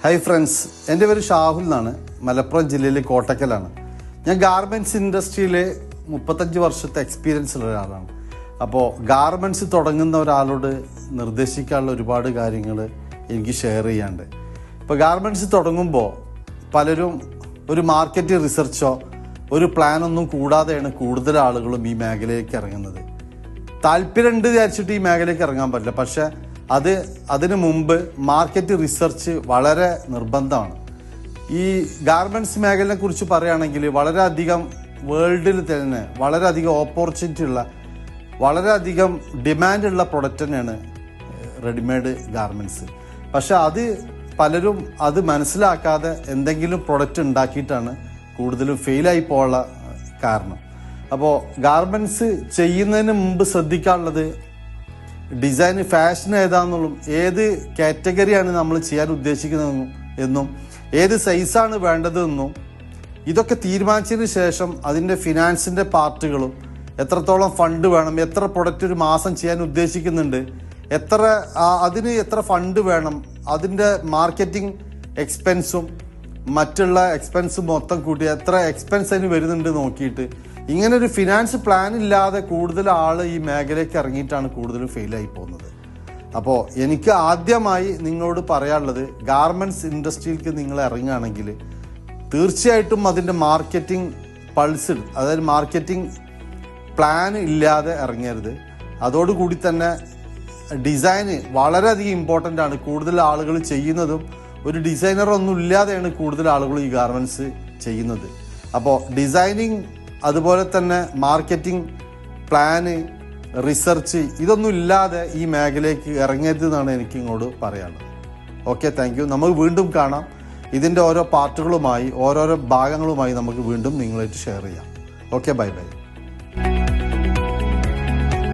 Hi friends, എൻ്റെ പേര് ഷാഹുൽ എന്നാണ്. മലപ്പുറം ജില്ലയിലെ കോട്ടക്കലാണ്. ഞാൻ ഗാർമെൻറ്റ്സ് ഇൻഡസ്ട്രിയിലെ 35 വർഷത്തെ എക്സ്പീരിയൻസ് ഉള്ള ഒരാളാണ്. അപ്പോൾ ഗാർമെൻറ്റ്സ് തുടങ്ങുന്ന ഒരാളോട് നിർദ്ദേശിക്കാനുള്ള ഒരുപാട് കാര്യങ്ങൾ എനിക്ക് ഷെയർ ചെയ്യാണ്ട്. ഇപ്പോൾ ഗാർമെൻറ്റ്സ് തുടങ്ങുമ്പോൾ പലരും ഒരു മാർക്കറ്റ് റിസർച്ചോ ഒരു പ്ലാനൊന്നും കൂടാതെയാണ് കൂടുതൽ ആളുകളും ഈ മേഖലയിലേക്ക് ഇറങ്ങുന്നത്. താല്പര്യമുണ്ട് വിചാരിച്ചിട്ട് ഈ മേഖലയ്ക്ക് ഇറങ്ങാൻ പറ്റില്ല. പക്ഷേ അതിനു മുമ്പ് മാർക്കറ്റ് റിസർച്ച് വളരെ നിർബന്ധമാണ്. ഈ ഗാർമെൻറ്റ്സ് മേഖലയെ കുറിച്ച് പറയുകയാണെങ്കിൽ വളരെയധികം വേൾഡിൽ തന്നെ വളരെയധികം ഓപ്പർച്യൂണിറ്റി ഉള്ള വളരെയധികം ഡിമാൻഡുള്ള പ്രൊഡക്റ്റ് തന്നെയാണ് റെഡിമെയ്ഡ് ഗാർമെൻറ്റ്സ്. പക്ഷെ പലരും അത് മനസ്സിലാക്കാതെ എന്തെങ്കിലും പ്രൊഡക്റ്റ് ഉണ്ടാക്കിയിട്ടാണ് കൂടുതലും ഫെയിലായി പോകാനുള്ള കാരണം. അപ്പോൾ ഗാർമെൻറ്റ്സ് ചെയ്യുന്നതിന് മുമ്പ് ശ്രദ്ധിക്കാനുള്ളത് ഡിസൈൻ, ഫാഷൻ ഏതാണെന്നുള്ളതും ഏത് കാറ്റഗറിയാണ് നമ്മൾ ചെയ്യാൻ ഉദ്ദേശിക്കുന്നതെന്നും എന്നും ഏത് സൈസാണ് വേണ്ടതെന്നും ഇതൊക്കെ തീരുമാനിച്ചതിന് ശേഷം അതിൻ്റെ ഫിനാൻസിൻ്റെ പാർട്ടുകളും എത്രത്തോളം ഫണ്ട് വേണം, എത്ര പ്രൊഡക്റ്റ് ഒരു മാസം ചെയ്യാൻ ഉദ്ദേശിക്കുന്നുണ്ട്, അതിന് എത്ര ഫണ്ട് വേണം, അതിൻ്റെ മാർക്കറ്റിംഗ് എക്സ്പെൻസും മറ്റുള്ള എക്സ്പെൻസും മൊത്തം കൂട്ടി എത്ര എക്സ്പെൻസ് അതിന് വരുന്നുണ്ട് നോക്കിയിട്ട് ഇങ്ങനെ ഒരു ഫിനാൻസ് പ്ലാൻ ഇല്ലാതെ കൂടുതൽ ആൾ ഈ മേഖലയ്ക്ക് ഇറങ്ങിയിട്ടാണ് കൂടുതലും ഫെയിലായി പോകുന്നത്. അപ്പോൾ എനിക്ക് ആദ്യമായി നിങ്ങളോട് പറയാനുള്ളത്, ഗാർമെൻറ്റ്സ് ഇൻഡസ്ട്രിയിലേക്ക് നിങ്ങൾ ഇറങ്ങുകയാണെങ്കിൽ തീർച്ചയായിട്ടും അതിൻ്റെ മാർക്കറ്റിംഗ് പൾസ്, അതായത് മാർക്കറ്റിംഗ് പ്ലാൻ ഇല്ലാതെ ഇറങ്ങരുത്. അതോടുകൂടി തന്നെ ഡിസൈന് വളരെയധികം ഇമ്പോർട്ടൻ്റ് ആണ്. കൂടുതൽ ആളുകൾ ചെയ്യുന്നതും ഒരു ഡിസൈനറൊന്നും ഇല്ലാതെയാണ് കൂടുതൽ ആളുകൾ ഈ ഗാർമെൻറ്റ്സ് ചെയ്യുന്നത്. അപ്പോൾ ഡിസൈനിങ്, അതുപോലെ തന്നെ മാർക്കറ്റിംഗ് പ്ലാന്, റിസർച്ച് ഇതൊന്നും ഇല്ലാതെ ഈ മേഖലയ്ക്ക് ഇറങ്ങരുത് എന്നാണ് എനിക്ക് ഇങ്ങോട്ട് പറയാനുള്ളത്. Okay, thank you. നമുക്ക് വീണ്ടും കാണാം. ഇതിൻ്റെ ഓരോ പാർട്ടുകളുമായി ഓരോരോ ഭാഗങ്ങളുമായി നമുക്ക് വീണ്ടും നിങ്ങളായിട്ട് ഷെയർ ചെയ്യാം. Okay, bye bye.